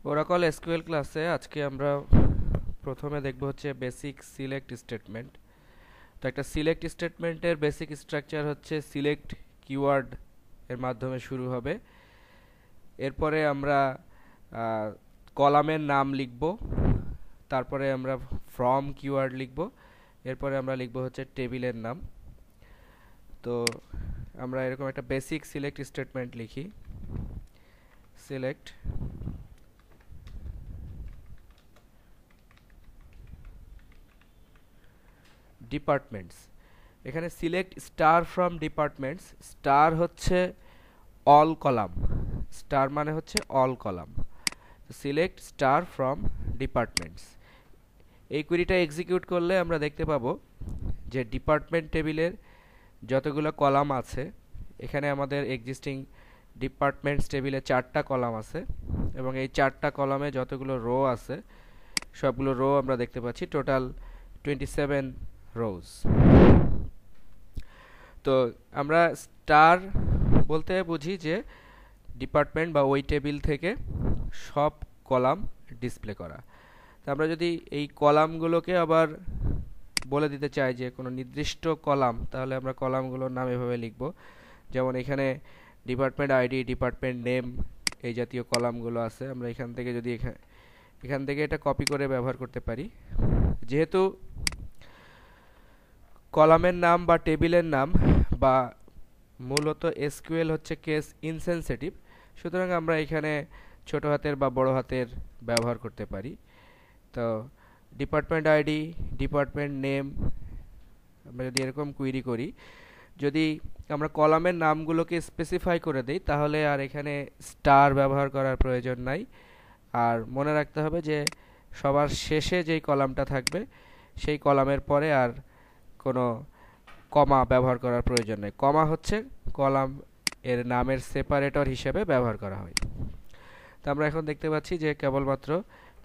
Oracle SQL ক্লাসে আজকে আমরা প্রথমে দেখব হচ্ছে বেসিক সিলেক্ট স্টেটমেন্ট। তো একটা সিলেক্ট স্টেটমেন্টের বেসিক স্ট্রাকচার হচ্ছে সিলেক্ট কিওয়ার্ড এর মাধ্যমে শুরু হবে। এরপরে আমরা কলামের নাম লিখব, তারপরে আমরা ফ্রম কিওয়ার্ড লিখব, এরপরে আমরা লিখব হচ্ছে টেবিলের নাম। তো আমরা এরকম একটা বেসিক সিলেক্ট স্টেটমেন্ট লিখি। Select departments. এখানে select star from departments, star হচ্ছে অল কলাম, স্টার মানে হচ্ছে all column. Select star from departments, এই কুইরিটা এক্সিকিউট করলে আমরা দেখতে পাবো যে ডিপার্টমেন্ট টেবিলের যতগুলো কলাম আছে, এখানে আমাদের এক্সিস্টিং ডিপার্টমেন্টস টেবিলে 4টা কলাম আছে এবং এই 4টা কলামে যতগুলো রো আছে সবগুলো রো আমরা দেখতে পাচ্ছি, টোটাল 27 রোজ। তো আমরা স্টার বলতে বুঝি যে ডিপার্টমেন্ট বা ওই টেবিল থেকে সব কলাম ডিসপ্লে করা। তো আমরা যদি এই কলামগুলোকে আবার বলে দিতে চাই যে কোনো নির্দিষ্ট কলাম, তাহলে আমরা কলামগুলোর নাম এভাবে লিখব। যেমন এখানে ডিপার্টমেন্ট আইডি, ডিপার্টমেন্ট নেম, এই জাতীয় কলামগুলো আছে। আমরা এখান থেকে যদি এখান থেকে এটা কপি করে ব্যবহার করতে পারি। যেহেতু কলামের নাম বা টেবিলের নাম বা মূলত এসকিউএল হচ্ছে কেস ইনসেনসিটিভ, সুতরাং আমরা এখানে ছোট হাতের বা বড় হাতের ব্যবহার করতে পারি। তো ডিপার্টমেন্ট আইডি, ডিপার্টমেন্ট নেম, আমরা যদি এরকম কুইরি করি, যদি আমরা কলামের নামগুলোকে স্পেসিফাই করে দিই তাহলে আর এখানে স্টার ব্যবহার করার প্রয়োজন নাই। আর মনে রাখতে হবে যে সবার শেষে যেই কলামটা থাকবে সেই কলামের পরে আর কোনো কমা ব্যবহার করার প্রয়োজন নেই। কমা হচ্ছে কলাম এর নামের সেপারেটর হিসেবে ব্যবহার করা হয়। তো আমরা এখন দেখতে পাচ্ছি যে কেবলমাত্র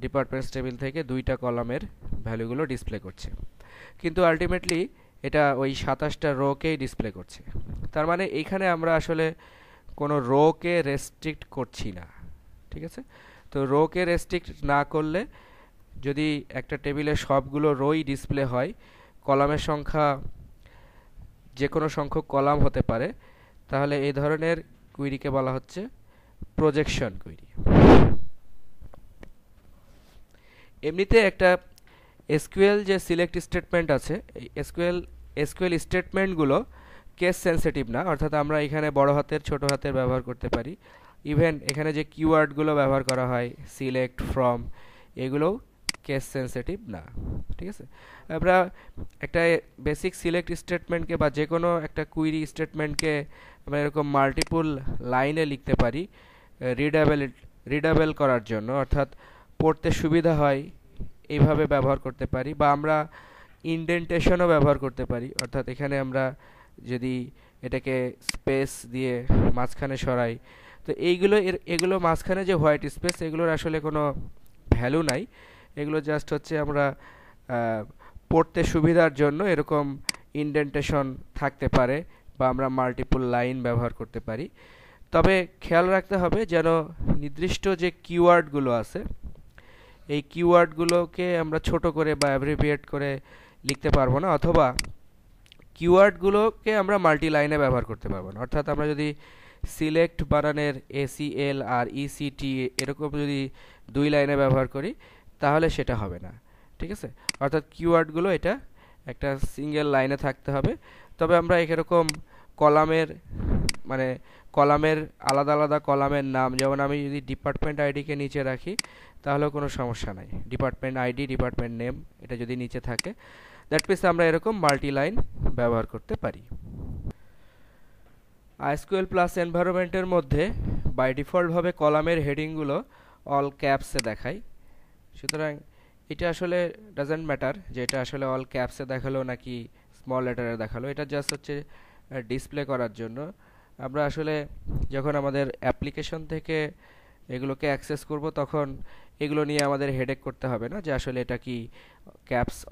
ডিপার্টমেন্টস টেবিল থেকে 2টা কলামের ভ্যালুগুলো ডিসপ্লে করছে, কিন্তু আলটিমেটলি এটা ওই 27টা রোকেই ডিসপ্লে করছে। তার মানে এইখানে আমরা আসলে কোনো রোকে রেস্ট্রিক্ট করছি না, ঠিক আছে? তো রোকে রেস্ট্রিক্ট না করলে যদি একটা টেবিলে সবগুলো রোই ডিসপ্লে হয়, কলামের সংখ্যা যে কোনো সংখ্যক কলাম হতে পারে, তাহলে এই ধরনের কুইরিকে বলা হচ্ছে প্রজেকশন কুইরি। এমনিতে একটা এসকিউএল যে সিলেক্ট স্টেটমেন্ট আছে, এই এসকিউএল স্টেটমেন্টগুলো কেস সেন্সিটিভ না, অর্থাৎ আমরা এখানে বড় হাতের ছোট হাতের ব্যবহার করতে পারি। ইভেন এখানে যে কিওয়ার্ডগুলো ব্যবহার করা হয় সিলেক্ট, ফ্রম, এগুলোও কেস সেন্সিটিভ না, ঠিক আছে? আমরা একটা বেসিক সিলেক্ট স্টেটমেন্টকে বা যে কোনো একটা স্টেটমেন্টকে আমরা এরকম মাল্টিপল লাইনে লিখতে পারি রিডেবল করার জন্য, অর্থাৎ পড়তে সুবিধা হয় এইভাবে ব্যবহার করতে পারি। বা আমরা ইনডেন্টেশনও ব্যবহার করতে পারি, অর্থাৎ এখানে আমরা যদি এটাকে স্পেস দিয়ে মাঝখানে সরাই, তো এগুলো মাঝখানে যে হোয়াইট স্পেস, এগুলোর আসলে কোনো ভ্যালু নাই, এগুলো জাস্ট হচ্ছে আমরা পড়তে সুবিধার জন্য এরকম ইনডেন্টেশন থাকতে পারে, বা আমরা মাল্টিপল লাইন ব্যবহার করতে পারি। তবে খেয়াল রাখতে হবে যেন নির্দিষ্ট যে কিওয়ার্ডগুলো আছে, এই কিওয়ার্ডগুলোকে আমরা ছোট করে বা অ্যাব্রিভিয়েট করে লিখতে পারবো না, অথবা কিওয়ার্ডগুলোকে আমরা মাল্টি লাইনে ব্যবহার করতে পারবো না। অর্থাৎ আমরা যদি সিলেক্ট বানানের ACL আর ECT এরকম যদি 2 লাইনে ব্যবহার করি তাহলে সেটা হবে না, ঠিক আছে? অর্থাৎ কিওয়ার্ডগুলো এটা একটা সিঙ্গেল লাইনে থাকতে হবে। তবে আমরা এরকম কলামের আলাদা আলাদা কলামের নাম, যেমন আমি যদি ডিপার্টমেন্ট আইডিকে নিচে রাখি তাহলেও কোনো সমস্যা নাই, ডিপার্টমেন্ট আইডি, ডিপার্টমেন্ট নেম এটা যদি নিচে থাকে, দ্যাট মিনস আমরা এরকম মাল্টি লাইন ব্যবহার করতে পারি। আইএসকিউএল প্লাস এনভায়রনমেন্টের মধ্যে বাই ডিফল্টভাবে কলামের হেডিংগুলো অল ক্যাপসে দেখায়, সুতরাং এটা আসলে ডাজন্ট ম্যাটার যে এটা আসলে অল ক্যাপসে দেখালো নাকি স্মল লেটারে দেখালো, এটা জাস্ট হচ্ছে ডিসপ্লে করার জন্য। আমরা আসলে যখন আমাদের অ্যাপ্লিকেশন থেকে এগুলোকে অ্যাক্সেস করব তখন এগুলো নিয়ে আমাদের হেডেক করতে হবে না যে আসলে এটা কি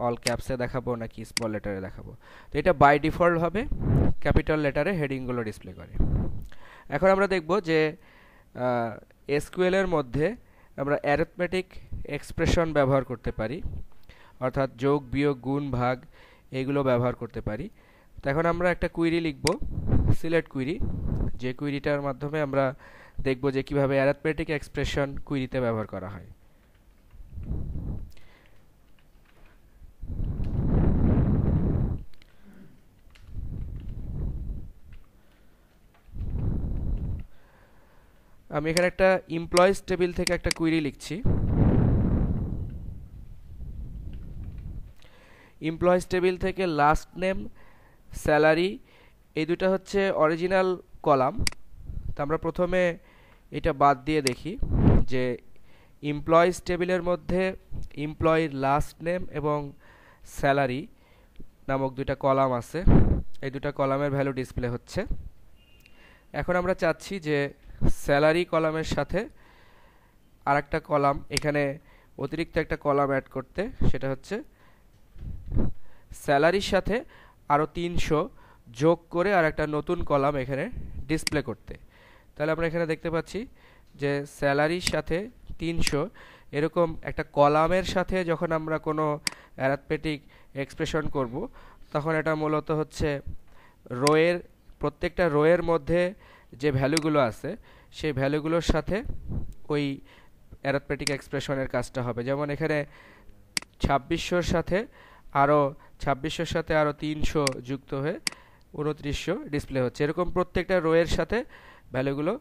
অল ক্যাপসে দেখাবো নাকি স্মল লেটারে দেখাবো। তো এটা বাই ডিফল্ট হবে ক্যাপিটাল লেটারে হেডিংগুলো ডিসপ্লে করে। এখন আমরা দেখব যে এসকিউএল এর মধ্যে আমরা অ্যারিথমেটিক এক্সপ্রেশন ব্যবহার করতে পারি, অর্থাৎ যোগ বিয়োগ গুণ ভাগ এগুলো ব্যবহার করতে পারি। তো এখন আমরা একটা কুইরি লিখব, সিলেক্ট কুইরি, যে কুইরিটার মাধ্যমে আমরা দেখব যে কিভাবে অ্যারিথমেটিক এক্সপ্রেশন কুইরিতে ব্যবহার করা হয়। আমি এখানে একটা এমপ্লয়িজ টেবিল থেকে একটা কুইরি লিখছি। এমপ্লয়িজ টেবিল থেকে লাস্ট নেম, স্যালারি, এই দুটো হচ্ছে অরিজিনাল কলাম। তো আমরা প্রথমে এটা বাদ দিয়ে দেখি যে এমপ্লয়িজ টেবিলের মধ্যে এমপ্লয়ির লাস্ট নেম এবং স্যালারি নামক দুইটা কলাম আছে, এই দুটো কলামের ভ্যালু ডিসপ্লে হচ্ছে। এখন আমরা চাচ্ছি যে স্যালারি কলামের সাথে আরেকটা কলাম, এখানে অতিরিক্ত একটা কলাম অ্যাড করতে, সেটা হচ্ছে স্যালারির সাথে আরও 300 যোগ করে আর একটা নতুন কলাম এখানে ডিসপ্লে করতে। তাহলে আমরা এখানে দেখতে পাচ্ছি যে স্যালারির সাথে 300 এরকম একটা কলামের সাথে যখন আমরা কোনো অ্যারিথমেটিক এক্সপ্রেশন করব, তখন এটা মূলত হচ্ছে রোয়ের, প্রত্যেকটা রোয়ের মধ্যে যে ভ্যালুগুলো আছে সেই ভ্যালুগুলোর সাথে ওই অ্যারিথমেটিক এক্সপ্রেশনের কাজটা হবে। যেমন এখানে 2600-র সাথে আরও 300 যুক্ত হয়ে 2900 ডিসপ্লে হচ্ছে। এরকম প্রত্যেকটা রোয়ের সাথে ভ্যালুগুলো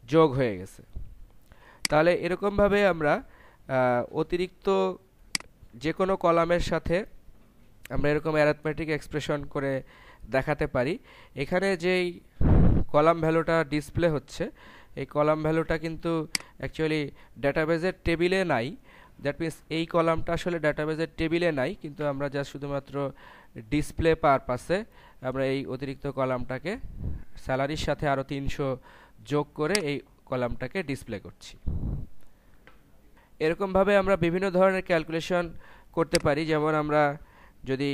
যোগ হয়ে গেছে। তাহলে এরকমভাবে আমরা অতিরিক্ত যে কোনো কলামের সাথে আমরা এরকম অ্যারিথমেটিক এক্সপ্রেশন করে দেখাতে পারি। এখানে যেই কলাম ভ্যালুটা ডিসপ্লে হচ্ছে, এই কলাম ভ্যালুটা কিন্তু অ্যাকচুয়ালি ডাটাবেজের টেবিলে নাই। দ্যাট মিনস এই কলামটা আসলে ডাটাবেজের টেবিলে নাই, কিন্তু আমরা যা শুধুমাত্র ডিসপ্লে পারপাসে আমরা এই অতিরিক্ত কলামটাকে স্যালারির সাথে আরও 300 যোগ করে এই কলামটাকে ডিসপ্লে করছি। এরকমভাবে আমরা বিভিন্ন ধরনের ক্যালকুলেশন করতে পারি। যেমন আমরা যদি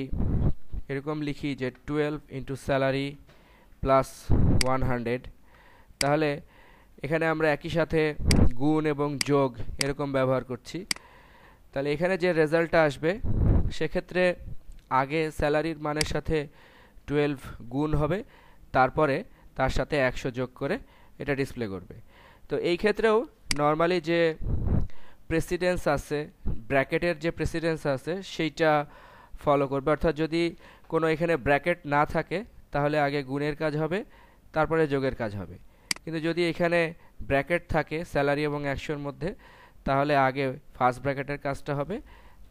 এরকম লিখি যে 12 ইন্টু স্যালারি প্লাস 100, তাহলে এখানে আমরা একই সাথে গুণ এবং যোগ এরকম ব্যবহার করছি। তাহলে এখানে যে রেজাল্টটা আসবে সেক্ষেত্রে আগে স্যালারির মানের সাথে 12 গুণ হবে, তারপরে তার সাথে 100 যোগ করে এটা ডিসপ্লে করবে। তো এই ক্ষেত্রেও নর্মালি যে প্রেসিডেন্স আছে, ব্র্যাকেটের যে প্রেসিডেন্স আছে সেইটা ফলো করবে। অর্থাৎ যদি কোনো এখানে ব্র্যাকেট না থাকে তাহলে আগে গুণের কাজ হবে, তারপরে যোগের কাজ হবে। কিন্তু যদি এখানে ব্র্যাকেট থাকে স্যালারি এবং 100-র মধ্যে, তাহলে আগে ফার্স্ট ব্র্যাকেটের কাজটা হবে,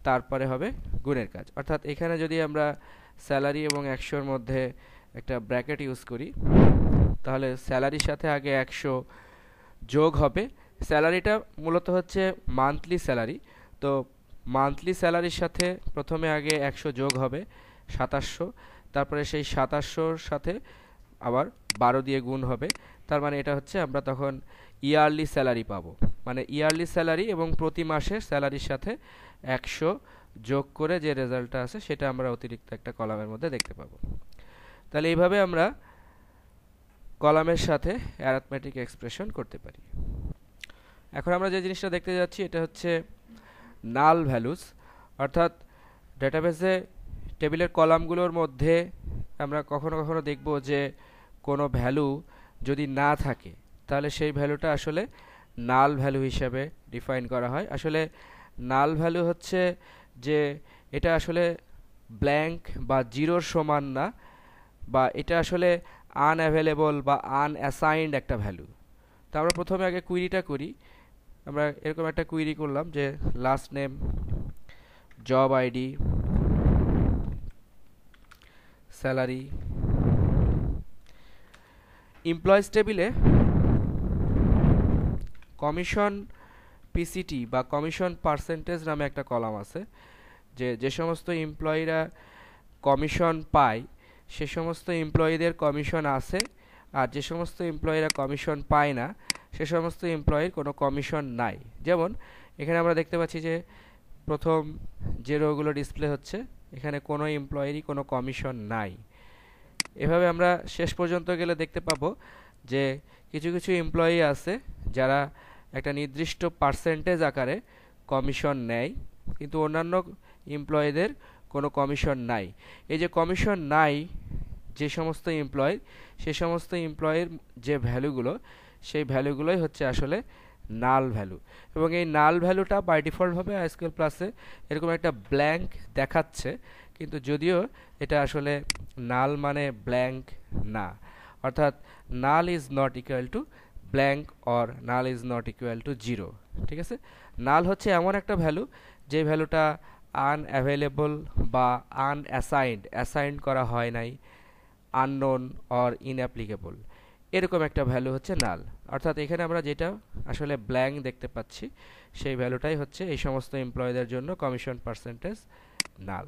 তারপরে হবে গুণের কাজ। অর্থাৎ এখানে যদি আমরা স্যালারি এবং 100-র মধ্যে একটা ব্র্যাকেট ইউজ করি, তাহলে স্যালারির সাথে আগে 100 যোগ হবে। স্যালারিটা মূলত হচ্ছে মান্থলি স্যালারি, তো মান্থলি স্যালারির সাথে প্রথমে আগে 100 যোগ হবে 2700, তারপরে সেই 2700-র সাথে আবার 12 দিয়ে গুণ হবে। তার মানে এটা হচ্ছে আমরা তখন ইয়ারলি স্যালারি পাবো। মানে ইয়ারলি স্যালারি এবং প্রতি মাসের স্যালারির সাথে 100 যোগ করে যে রেজাল্টটা আছে সেটা আমরা অতিরিক্ত একটা কলামের মধ্যে দেখতে পাবো। তাহলে এইভাবে আমরা কলামের সাথে অ্যারিথমেটিক এক্সপ্রেশন করতে পারি। এখন আমরা যে জিনিসটা দেখতে যাচ্ছি এটা হচ্ছে নাল ভ্যালুস, অর্থাৎ ডেটাবেসে টেবিলের কলামগুলোর মধ্যে আমরা কখনো কখনো দেখব যে কোনো ভ্যালু যদি না থাকে তাহলে সেই ভ্যালুটা আসলে নাল ভ্যালু হিসেবে ডিফাইন করা হয়। আসলে নাল ভ্যালু হচ্ছে যে এটা আসলে ব্ল্যাঙ্ক বা জিরোর সমান না, বা এটা আসলে আনঅ্যাভেলেবল বা আনঅ্যাসাইন্ড একটা ভ্যালু। তো আমরা প্রথমে আগে কুইরিটা করি। আমরা এরকম একটা কুইরি করলাম যে last name, job ID, salary. Employees টেবিলে কমিশন পিসিটি বা কমিশন পার্সেন্টেজ নামে একটা কলাম আছে, যে সমস্ত এমপ্লয়িরা কমিশন পায় সে সমস্ত এমপ্লয়িদের কমিশন আছে, আর যে সমস্ত এমপ্লয়িরা কমিশন পায় না সে সমস্ত এমপ্লয়ির কোনো কমিশন নাই। যেমন এখানে আমরা দেখতে পাচ্ছি যে প্রথম যে রোগুলো ডিসপ্লে হচ্ছে এখানে কোনো এমপ্লয়িরই কোনো কমিশন নাই। এভাবে আমরা শেষ পর্যন্ত গেলে দেখতে পাবো যে কিছু কিছু এমপ্লয়ি আছে যারা একটা নির্দিষ্ট পার্সেন্টেজ আকারে কমিশন নেয়, কিন্তু অন্যান্য এমপ্লয়ীদের কোনো কমিশন নাই। এই যে কমিশন নাই যে সমস্ত এমপ্লয়, সে সমস্ত এমপ্লয়ের যে ভ্যালুগুলো, সেই ভ্যালুগুলোই হচ্ছে আসলে নাল ভ্যালু। এবং এই নাল ভ্যালুটা বাই ডিফল্টভাবে এসকিউএল প্লাসে এরকম একটা ব্ল্যাঙ্ক দেখাচ্ছে, কিন্তু যদিও এটা আসলে নাল মানে ব্ল্যাঙ্ক না, অর্থাৎ নাল is not equal to blank or null is not equal to zero. ঠিক আছে, নাল হচ্ছে এমন একটা ভ্যালু যে ভ্যালুটা আনঅ্যাভেলেবল বা অ্যাসাইন্ড করা হয় নাই, আননোন অর ইনঅ্যাপ্লিকেবল, এরকম একটা ভ্যালু হচ্ছে নাল। অর্থাৎ এখানে আমরা যেটা আসলে ব্ল্যাঙ্ক দেখতে পাচ্ছি, সেই ভ্যালুটাই হচ্ছে এই সমস্ত এমপ্লয়ীদের জন্য কমিশন পার্সেন্টেজ নাল।